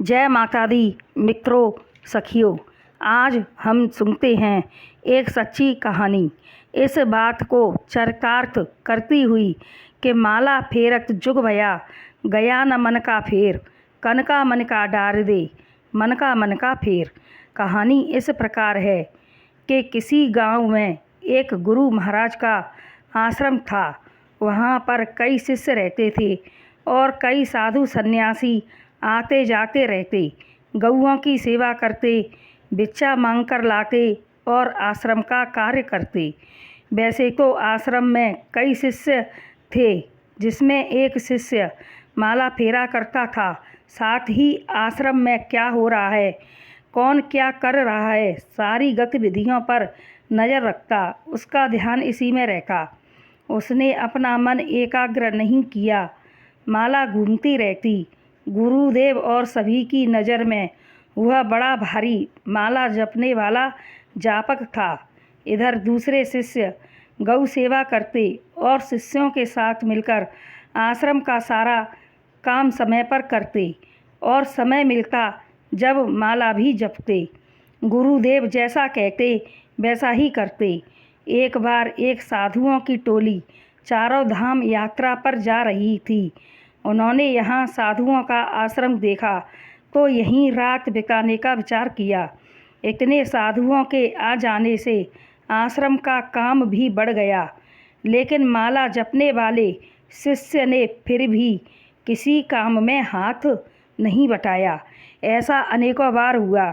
जय माता दी मित्रों सखियों, आज हम सुनते हैं एक सच्ची कहानी। इस बात को चरितार्थ करती हुई कि माला फेरत जुग भया, गया न मन का फेर, कनका मन का डार दे, मन का फेर। कहानी इस प्रकार है कि किसी गांव में एक गुरु महाराज का आश्रम था। वहाँ पर कई शिष्य रहते थे और कई साधु सन्यासी आते जाते रहते, गऊओं की सेवा करते, भिक्षा मांग कर लाते और आश्रम का कार्य करते। वैसे तो आश्रम में कई शिष्य थे, जिसमें एक शिष्य माला फेरा करता था। साथ ही आश्रम में क्या हो रहा है, कौन क्या कर रहा है, सारी गतिविधियों पर नज़र रखता, उसका ध्यान इसी में रहता। उसने अपना मन एकाग्र नहीं किया, माला घूमती रहती। गुरुदेव और सभी की नज़र में वह बड़ा भारी माला जपने वाला जापक था। इधर दूसरे शिष्य गौ सेवा करते और शिष्यों के साथ मिलकर आश्रम का सारा काम समय पर करते और समय मिलता जब माला भी जपते। गुरुदेव जैसा कहते वैसा ही करते। एक बार एक साधुओं की टोली चारों धाम यात्रा पर जा रही थी। उन्होंने यहाँ साधुओं का आश्रम देखा तो यहीं रात बिताने का विचार किया। इतने साधुओं के आ जाने से आश्रम का काम भी बढ़ गया, लेकिन माला जपने वाले शिष्य ने फिर भी किसी काम में हाथ नहीं बटाया। ऐसा अनेकों बार हुआ।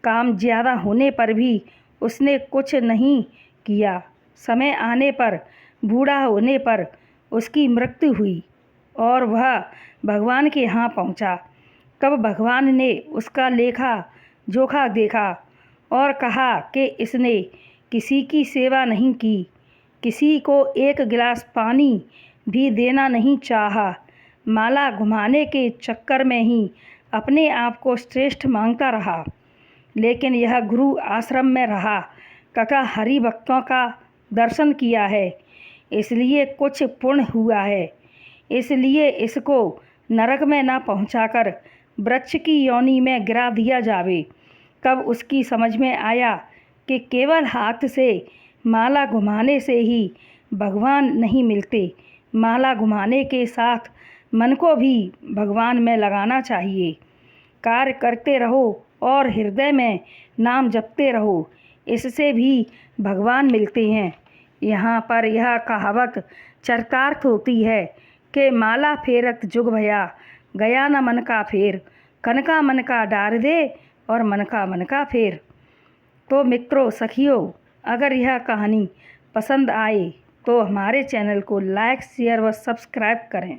काम ज़्यादा होने पर भी उसने कुछ नहीं किया। समय आने पर, बूढ़ा होने पर उसकी मृत्यु हुई और वह भगवान के यहाँ पहुँचा। तब भगवान ने उसका लेखा जोखा देखा और कहा कि इसने किसी की सेवा नहीं की, किसी को एक गिलास पानी भी देना नहीं चाहा। माला घुमाने के चक्कर में ही अपने आप को श्रेष्ठ मांगता रहा। लेकिन यह गुरु आश्रम में रहा तथा हरि भक्तों का दर्शन किया है, इसलिए कुछ पुण्य हुआ है। इसलिए इसको नरक में न पहुंचाकर वृक्ष की योनि में गिरा दिया जावे। तब उसकी समझ में आया कि केवल हाथ से माला घुमाने से ही भगवान नहीं मिलते। माला घुमाने के साथ मन को भी भगवान में लगाना चाहिए। कार्य करते रहो और हृदय में नाम जपते रहो, इससे भी भगवान मिलते हैं। यहाँ पर यह कहावत चरितार्थ होती है कि माला फेरत जुग भया, गया न मन का फेर, कनका मन का डार दे और मन का फेर। तो मित्रों सखियों, अगर यह कहानी पसंद आए तो हमारे चैनल को लाइक, शेयर व सब्सक्राइब करें।